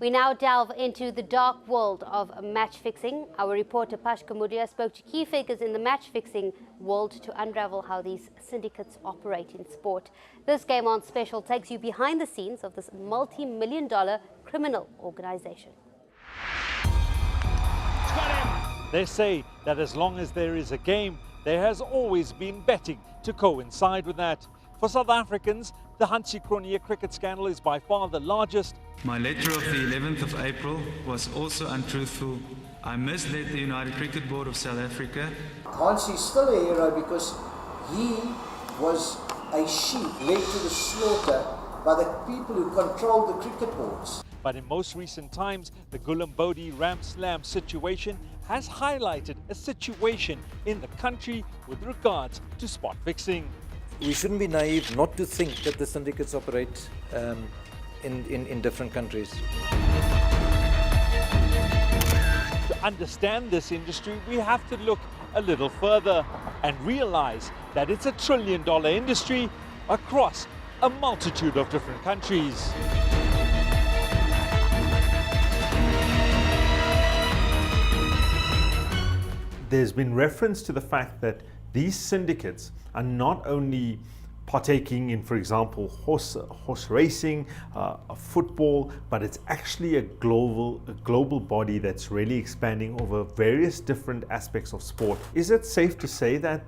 We now delve into the dark world of match fixing. Our reporter Pashkar Moodliar spoke to key figures in the match fixing world to unravel how these syndicates operate in sport. This Game On special takes you behind the scenes of this multi-million-dollar criminal organization. They say that as long as there is a game, there has always been betting to coincide with that. For South Africans, the Hansi Cronje cricket scandal is by far the largest. My letter of the 11th of April was also untruthful. I misled the United Cricket Board of South Africa. Hansi is still a hero because he was a sheep led to the slaughter by the people who controlled the cricket boards. But in most recent times, the Gulambodi Ram Slam situation has highlighted a situation in the country with regards to spot fixing. We shouldn't be naive not to think that the syndicates operate in different countries. To understand this industry, we have to look a little further and realize that it's $1 trillion industry across a multitude of different countries. There's been reference to the fact that these syndicates are not only partaking in, for example, horse racing, football, but it's actually a global body that's really expanding over various different aspects of sport. Is it safe to say that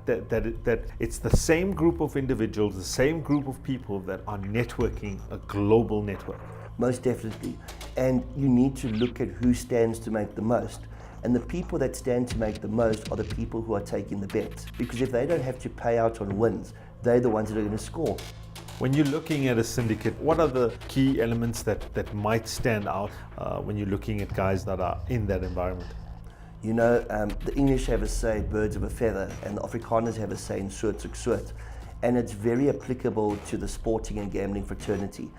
it's the same group of individuals, the same group of people that are networking a global network? Most definitely. And you need to look at who stands to make the most. And the people that stand to make the most are the people who are taking the bets. Because if they don't have to pay out on wins, they're the ones that are going to score. When you're looking at a syndicate, what are the key elements that might stand out when you're looking at guys that are in that environment? You know, the English have a say, birds of a feather, and the Afrikaners have a say, in soort soek soort. And it's very applicable to the sporting and gambling fraternity.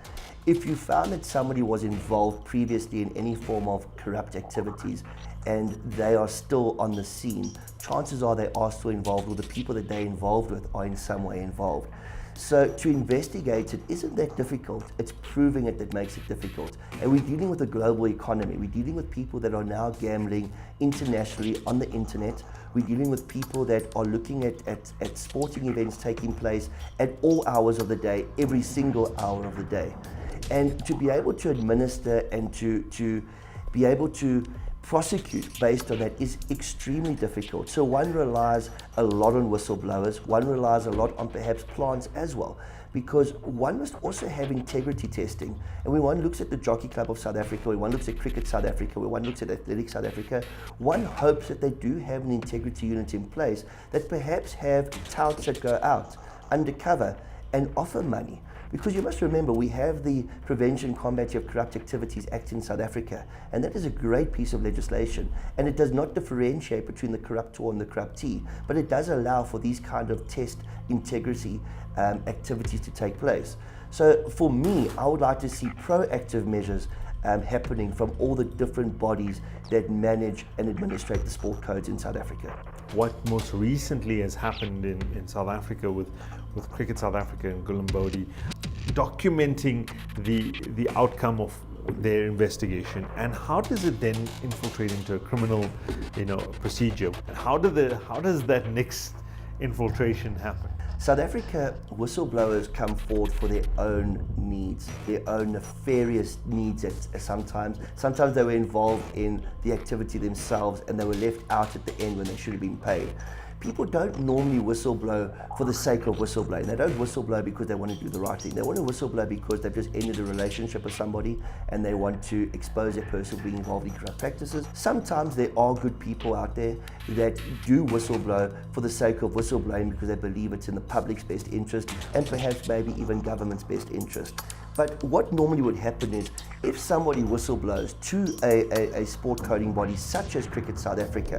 If you found that somebody was involved previously in any form of corrupt activities and they are still on the scene, chances are they are still involved, or the people that they're involved with are in some way involved. So to investigate it isn't that difficult. It's proving it that makes it difficult. And we're dealing with a global economy. We're dealing with people that are now gambling internationally on the internet. We're dealing with people that are looking at sporting events taking place at all hours of the day, every single hour of the day. And to be able to administer and to be able to prosecute based on that is extremely difficult. So one relies a lot on whistleblowers, one relies a lot on perhaps plants as well, because one must also have integrity testing. And when one looks at the Jockey Club of South Africa, when one looks at Cricket South Africa, when one looks at Athletics South Africa, one hopes that they do have an integrity unit in place that perhaps have touts that go out undercover and offer money. Because you must remember, we have the Prevention Combat of Corrupt Activities Act in South Africa, and that is a great piece of legislation, and it does not differentiate between the corruptor and the corruptee, but it does allow for these kind of test integrity activities to take place. So for me, I would like to see proactive measures happening from all the different bodies that manage and administrate the sport codes in South Africa. What most recently has happened in South Africa with Cricket South Africa and Gulambodi, documenting the outcome of their investigation, and how does it then infiltrate into a criminal procedure? How does that next infiltration happen? South Africa, whistleblowers come forward for their own needs, their own nefarious needs sometimes. Sometimes they were involved in the activity themselves and they were left out at the end when they should have been paid. People don't normally whistleblow for the sake of whistleblowing. They don't whistleblow because they want to do the right thing. They want to whistleblow because they've just ended a relationship with somebody and they want to expose that person being involved in corrupt practices. Sometimes there are good people out there that do whistleblow for the sake of whistleblowing because they believe it's in the public's best interest and perhaps maybe even government's best interest. But what normally would happen is, if somebody whistleblows to a sport coding body such as Cricket South Africa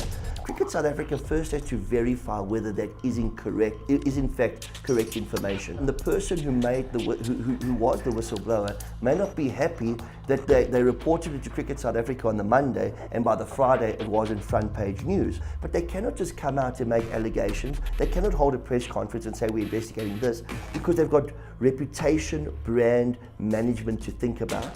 first has to verify whether that is in fact correct information. And the person who was the whistleblower may not be happy that they reported it to Cricket South Africa on the Monday, and by the Friday it was in front page news. But they cannot just come out and make allegations. They cannot hold a press conference and say we're investigating this, because they've got reputation, brand, management to think about.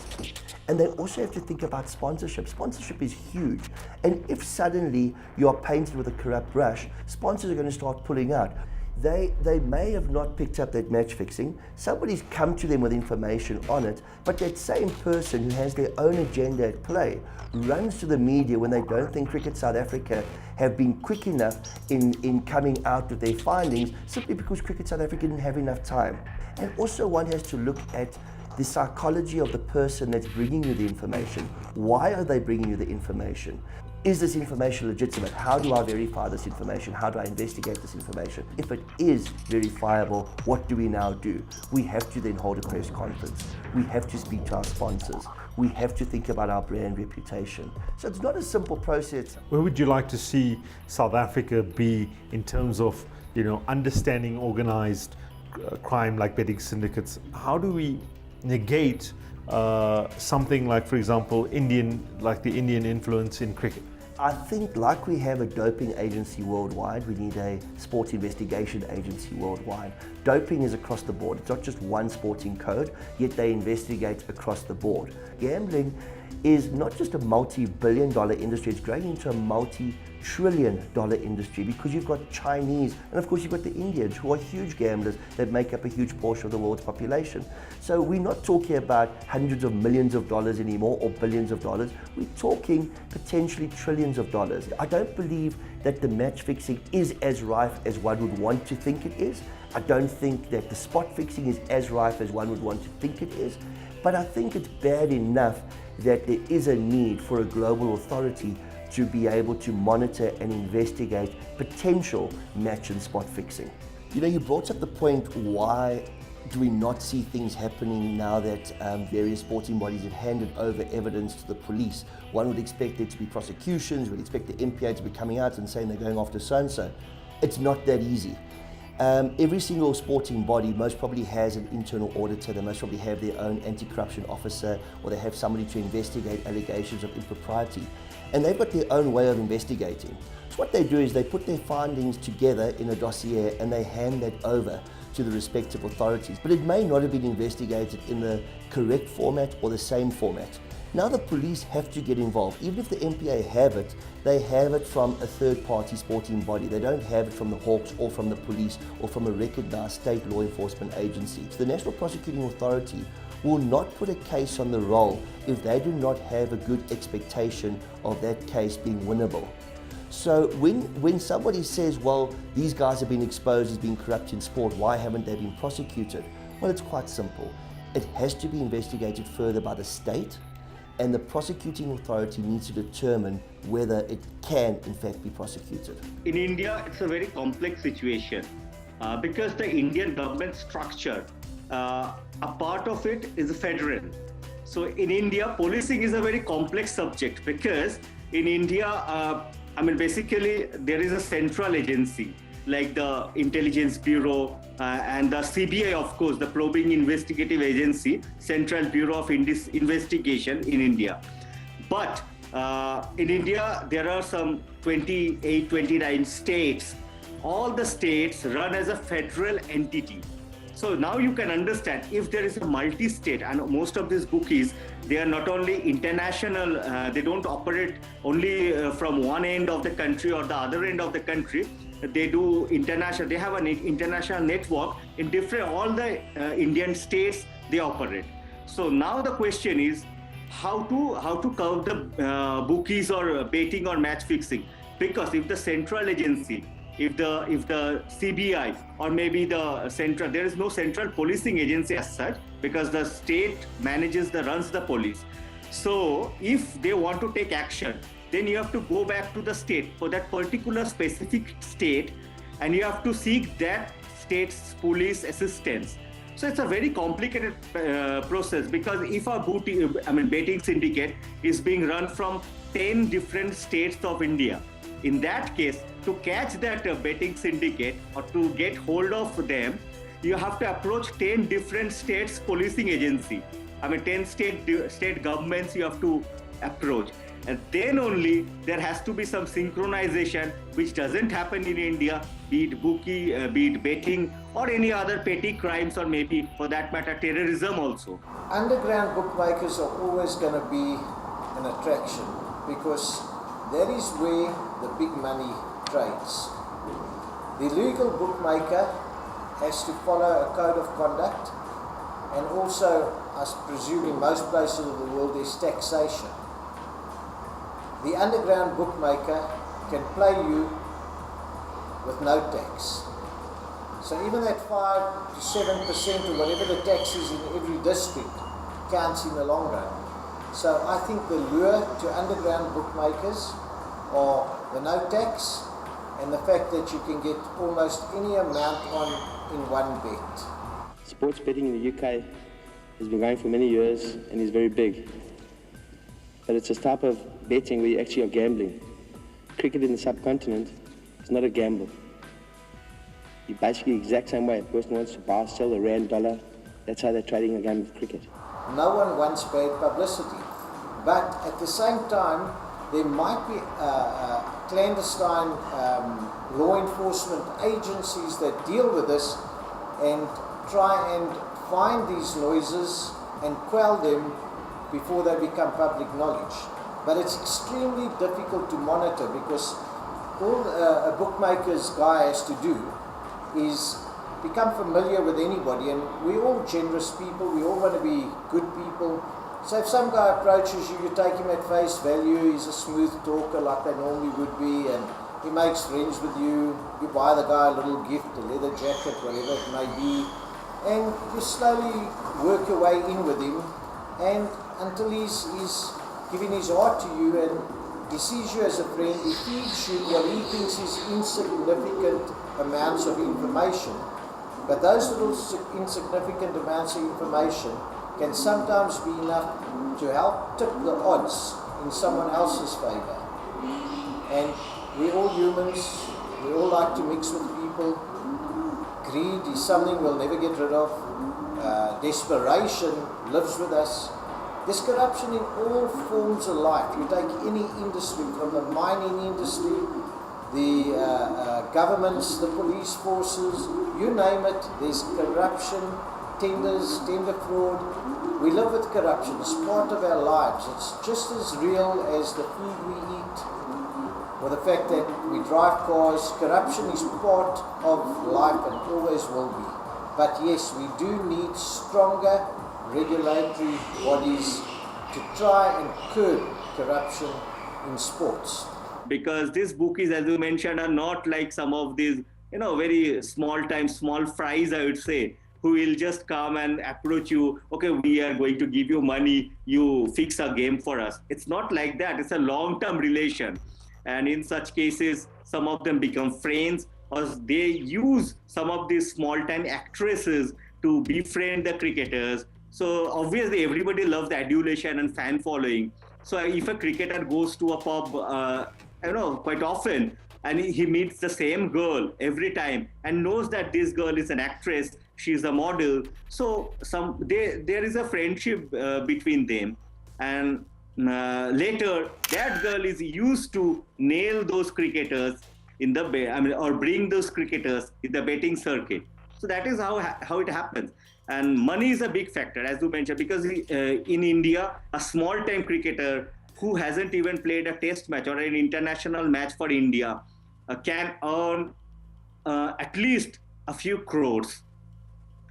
And they also have to think about sponsorship. Sponsorship is huge. And if suddenly you are painted with a corrupt brush, sponsors are going to start pulling out. They may have not picked up that match fixing. Somebody's come to them with information on it, but that same person who has their own agenda at play runs to the media when they don't think Cricket South Africa have been quick enough in coming out with their findings, simply because Cricket South Africa didn't have enough time. And also one has to look at the psychology of the person that's bringing you the information. Why are they bringing you the information? Is this information legitimate? How do I verify this information? How do I investigate this information? If it is verifiable, what do we now do? We have to then hold a press conference. We have to speak to our sponsors. We have to think about our brand reputation. So it's not a simple process. Where would you like to see South Africa be in terms of, understanding organized crime like betting syndicates? How do we negate something like, for example, the Indian influence in cricket? I think like we have a doping agency worldwide, we need a sport investigation agency worldwide. Doping is across the board. It's not just one sporting code, yet they investigate across the board. Gambling is not just a multi-billion-dollar industry, it's growing into a multi-trillion-dollar industry, because you've got Chinese, and of course you've got the Indians, who are huge gamblers that make up a huge portion of the world's population. So we're not talking about hundreds of millions of dollars anymore, or billions of dollars. We're talking potentially trillions of dollars. I don't believe that the match fixing is as rife as one would want to think it is. I don't think that the spot fixing is as rife as one would want to think it is. But I think it's bad enough that there is a need for a global authority to be able to monitor and investigate potential match and spot fixing. You brought up the point, why do we not see things happening now that various sporting bodies have handed over evidence to the police? One would expect there to be prosecutions, would expect the MPA to be coming out and saying they're going after so-and-so. It's not that easy. Every single sporting body most probably has an internal auditor. They most probably have their own anti-corruption officer, or they have somebody to investigate allegations of impropriety. And they've got their own way of investigating. So what they do is they put their findings together in a dossier and they hand that over to the respective authorities. But it may not have been investigated in the correct format or the same format. Now the police have to get involved. Even if the MPA have it, they have it from a third-party sporting body. They don't have it from the Hawks or from the police or from a recognized state law enforcement agency. So the National Prosecuting Authority will not put a case on the roll if they do not have a good expectation of that case being winnable. So when somebody says, well, these guys have been exposed as being corrupt in sport, why haven't they been prosecuted? Well, it's quite simple. It has to be investigated further by the state, and the prosecuting authority needs to determine whether it can in fact be prosecuted. In India, it's a very complex situation because the Indian government structure, a part of it is federal. So in India, policing is a very complex subject, because in India, basically there is a central agency like the Intelligence Bureau and the CBI, of course, the Probing Investigative Agency, Central Bureau of Investigation in India. But in India, there are some 28, 29 states. All the states run as a federal entity. So now you can understand, if there is a multi-state, and most of these bookies, they are not only international, they don't operate only from one end of the country or the other end of the country. They do international, they have an international network in all the Indian states they operate. So now the question is how to curb the bookies or betting or match fixing. Because if the central agency, if the CBI or maybe the central, there is no central policing agency as such, because the state runs the police. So if they want to take action, then you have to go back to the state for that particular specific state, and you have to seek that state's police assistance. So it's a very complicated process, because if a betting syndicate is being run from 10 different states of India, in that case, to catch that betting syndicate or to get hold of them, you have to approach 10 different states policing agency. I mean 10 state governments you have to approach. And then only there has to be some synchronization, which doesn't happen in India, be it bookie, be it betting, or any other petty crimes, or maybe for that matter terrorism also. Underground bookmakers are always going to be an attraction because that is where the big money trades. The legal bookmaker has to follow a code of conduct, and also, I presume in most places of the world, there's taxation. The underground bookmaker can play you with no tax. So even that 5 to 7% or whatever the tax is in every district counts in the long run. So I think the lure to underground bookmakers are the no tax and the fact that you can get almost any amount on in one bet. Sports betting in the UK has been going for many years and is very big. But it's a type of betting where you actually are gambling. Cricket in the subcontinent is not a gamble. You basically the exact same way. A person wants to buy, sell a rand, dollar. That's how they're trading a game of cricket. No one wants bad publicity. But at the same time, there might be clandestine law enforcement agencies that deal with this and try and find these noises and quell them before they become public knowledge. But it's extremely difficult to monitor because all a bookmaker's guy has to do is become familiar with anybody, and we're all generous people, we all want to be good people. So if some guy approaches you, you take him at face value, he's a smooth talker like they normally would be, and he makes friends with you, you buy the guy a little gift, a leather jacket, whatever it may be, and you slowly work your way in with him, and until he's giving his heart to you and he sees you as a friend, he feeds you what he thinks is insignificant amounts of information. But those little insignificant amounts of information can sometimes be enough to help tip the odds in someone else's favor. And we're all humans, we all like to mix with people. Greed is something we'll never get rid of. Desperation lives with us. There's corruption in all forms of life. You take any industry, from the mining industry, the governments, the police forces, you name it, there's corruption, tenders, tender fraud. We live with corruption, it's part of our lives. It's just as real as the food we eat or the fact that we drive cars. Corruption is part of life and always will be. But yes, we do need stronger regulatory bodies to try and curb corruption in sports. Because these bookies, as you mentioned, are not like some of these, very small fries, I would say, who will just come and approach you. Okay, we are going to give you money, you fix a game for us. It's not like that. It's a long-term relation. And in such cases, some of them become friends, or they use some of these small-time actresses to befriend the cricketers. So obviously everybody loves the adulation and fan following. So if a cricketer goes to a pub, quite often, and he meets the same girl every time and knows that this girl is an actress, she's a model. So there is a friendship between them. And later, that girl is used to nail those cricketers or bring those cricketers in the betting circuit. So that is how it happens. And money is a big factor, as you mentioned, because in India, a small-time cricketer who hasn't even played a test match or an international match for India can earn at least a few crores.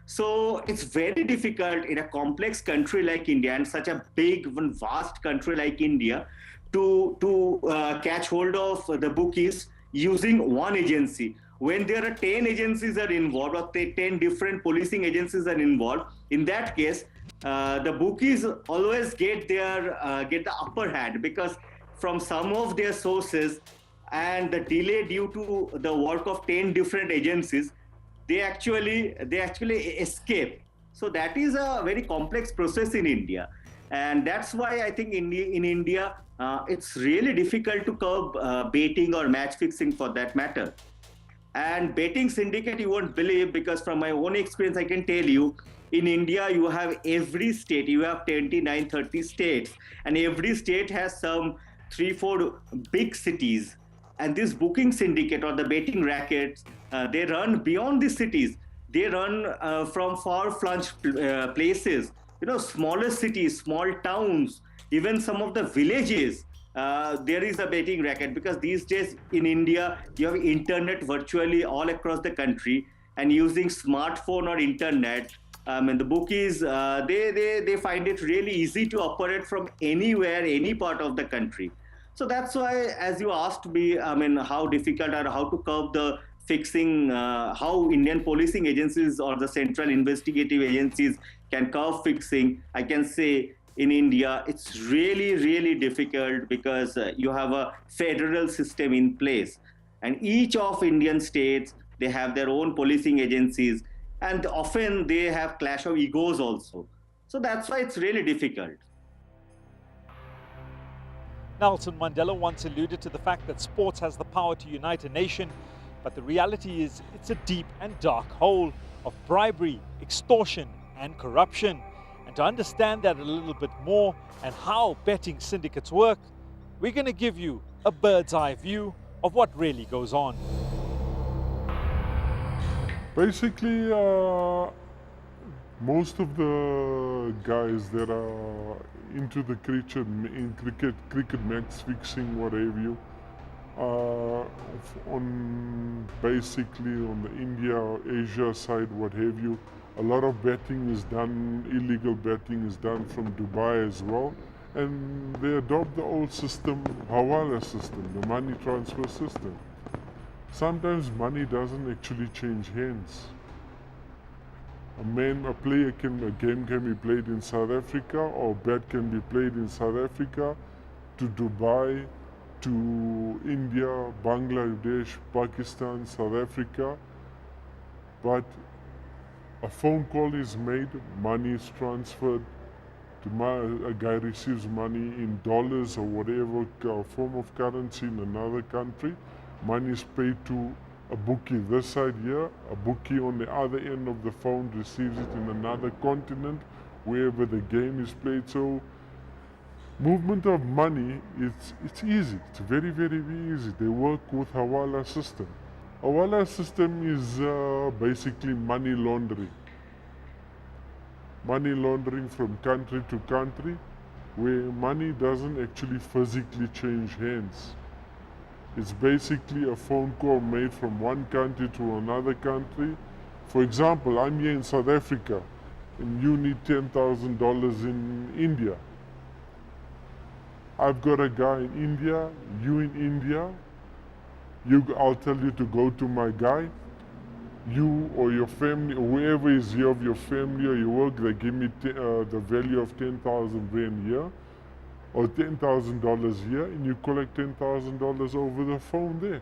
So it's very difficult in a complex country like India, and such a big and vast country like India, to catch hold of the bookies using one agency. When there are 10 agencies are involved, or 10 different policing agencies are involved, in that case, the bookies always get the upper hand, because from some of their sources and the delay due to the work of 10 different agencies, they actually escape. So that is a very complex process in India. And that's why I think in India, it's really difficult to curb betting or match fixing for that matter. And betting syndicate, you won't believe, because from my own experience, I can tell you, In India, you have every state, you have 29, 30 states, and every state has some 3, 4 big cities. And this booking syndicate or the betting rackets, they run beyond the cities. They run from far-flung places, smaller cities, small towns, even some of the villages. There is a betting racket because these days in India, you have internet virtually all across the country, and using smartphone or internet, and the bookies, they find it really easy to operate from anywhere, any part of the country. So that's why, as you asked me, how difficult or how to curb the fixing, how Indian policing agencies or the central investigative agencies can curb fixing, I can say in India, it's really, really difficult because you have a federal system in place. And each of Indian states, they have their own policing agencies, and often they have clash of egos also. So that's why it's really difficult. Nelson Mandela once alluded to the fact that sports has the power to unite a nation, but the reality is it's a deep and dark hole of bribery, extortion and corruption. And to understand that a little bit more and how betting syndicates work, we're going to give you a bird's eye view of what really goes on. Basically, most of the guys that are into the cricket match fixing, what have you, basically on the India or Asia side, what have you, a lot of betting is done, illegal betting is done from Dubai as well. And they adopt the old system, Hawala system, the money transfer system. Sometimes money doesn't actually change hands. A game can be played in South Africa, or bet can be played in South Africa, to Dubai, to India, Bangladesh, Pakistan, South Africa. But a phone call is made, money is transferred, a guy receives money in dollars or whatever form of currency in another country. Money is paid to a bookie this side here, a bookie on the other end of the phone receives it in another continent, wherever the game is played. So movement of money, it's easy. It's very, very easy. They work with Hawala system. Hawala system is basically money laundering. Money laundering from country to country, where money doesn't actually physically change hands. It's basically a phone call made from one country to another country. For example, I'm here in South Africa, and you need $10,000 in India. I've got a guy in India, you in India. I'll tell you to go to my guy. You or your family, or whoever is here of your family or your work, they give me the value of 10,000 rand here, or $10,000 here, and you collect $10,000 over the phone there.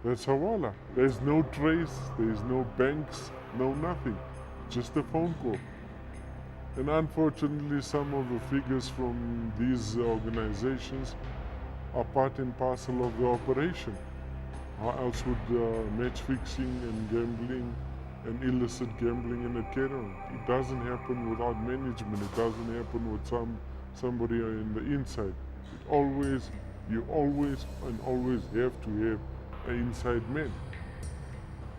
That's Hawala. There's no trace, there's no banks, no nothing. Just a phone call. And unfortunately, some of the figures from these organizations are part and parcel of the operation. How else would match fixing and gambling and illicit gambling and carry-on? It doesn't happen without management. It doesn't happen with somebody in the inside. You always have to have an inside man.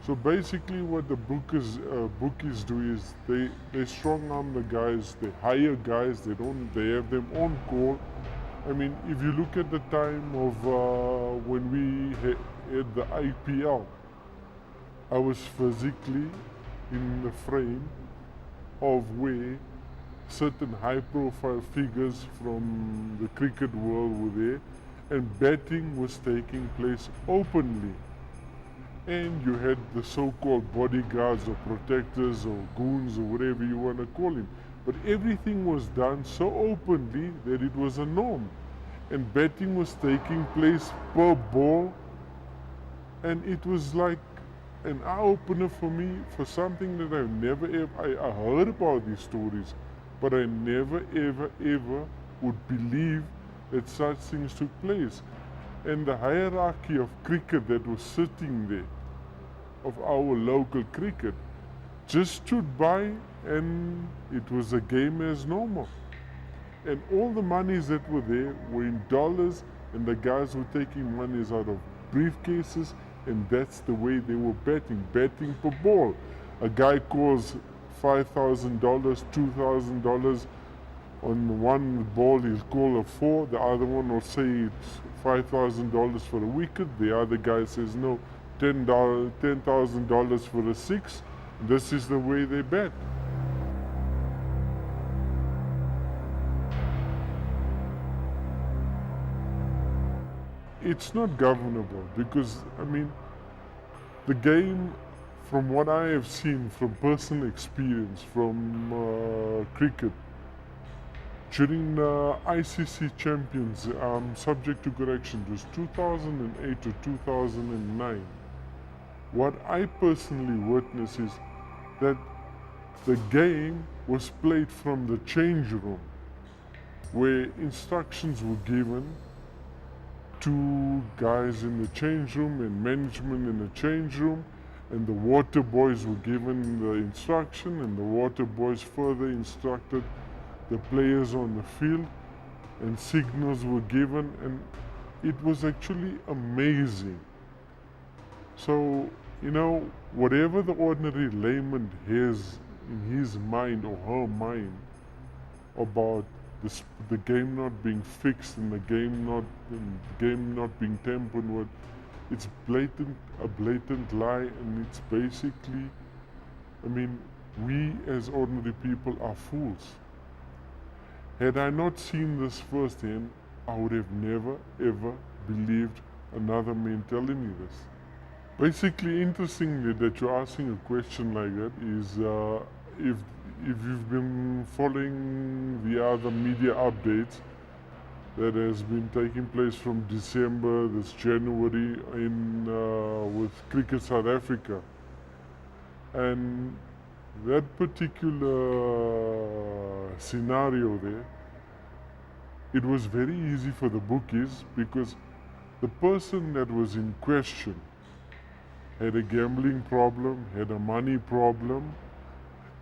So basically what the bookies do is they strong arm the guys, they hire guys, they have them on call. I mean, if you look at the time of when we had the IPL, I was physically in the frame of where certain high-profile figures from the cricket world were there, and betting was taking place openly. And you had the so-called bodyguards or protectors or goons or whatever you want to call him. But everything was done so openly that it was a norm. And betting was taking place per ball. And it was like an eye-opener for me, for something that I've never ever, I heard about these stories, but I never ever would believe that such things took place. And the hierarchy of cricket that was sitting there, of our local cricket, just stood by and it was a game as normal. And all the monies that were there were in dollars, and the guys were taking monies out of briefcases, and that's the way they were betting per ball. A guy calls $5,000, $2,000 on one ball, he'll call a 4, the other one will say it's $5,000 for a wicket, the other guy says no, $10,000 for a 6. This is the way they bet. It's not governable because, I mean, the game, from what I have seen from personal experience from cricket, during the ICC Champions, subject to correction, it was 2008 to 2009. What I personally witnessed is that the game was played from the change room, where instructions were given to guys in the change room and management in the change room, and the water boys were given the instruction, and the water boys further instructed the players on the field, and signals were given, and it was actually amazing. So, you know, whatever the ordinary layman has in his mind or her mind about the game not being fixed and the game not being tampered with, it's a blatant lie, and it's basically, I mean, we as ordinary people are fools. Had I not seen this firsthand, I would have never ever believed another man telling me this. Basically, interestingly, that you're asking a question like that is if you've been following the other media updates that has been taking place from December, this January, with Cricket South Africa. And that particular scenario there, it was very easy for the bookies because the person that was in question had a gambling problem, had a money problem,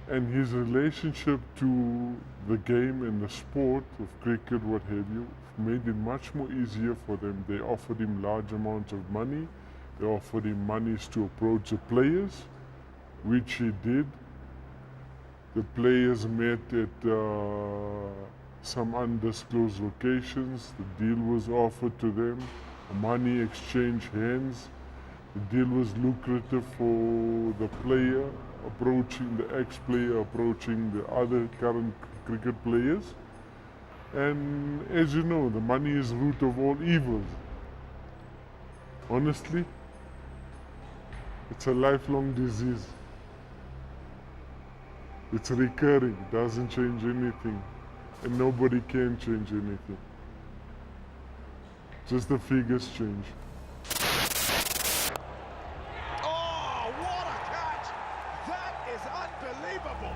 and his relationship to the game and the sport of cricket, what have you, made it much more easier for them. They offered him large amounts of money. They offered him monies to approach the players, which he did. The players met at some undisclosed locations. The deal was offered to them. Money exchanged hands. The deal was lucrative for the player approaching the ex-player, approaching the other current cricket players. And as you know, the money is the root of all evils. Honestly, it's a lifelong disease. It's recurring, doesn't change anything, and nobody can change anything. Just the figures change. Oh, what a catch! That is unbelievable!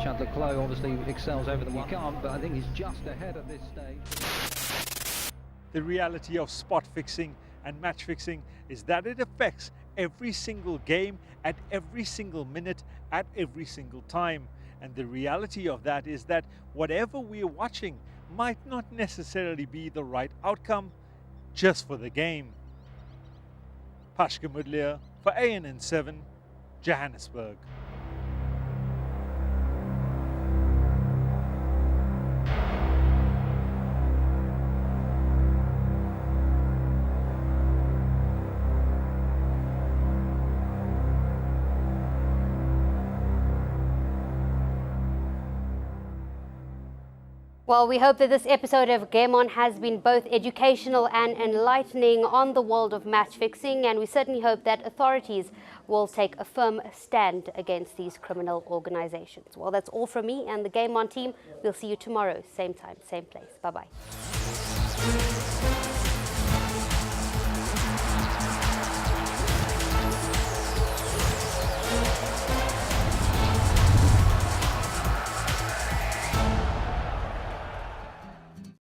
Chandler Clough obviously excels over the weekend, but I think he's just ahead at this stage. The reality of spot fixing and match fixing is that it affects every single game at every single minute at every single time. And the reality of that is that whatever we're watching might not necessarily be the right outcome just for the game. Pashkar Moodliar for ANN7, Johannesburg. Well, we hope that this episode of Game On has been both educational and enlightening on the world of match fixing, and we certainly hope that authorities will take a firm stand against these criminal organizations. Well, that's all from me and the Game On team. We'll see you tomorrow, same time, same place. Bye-bye.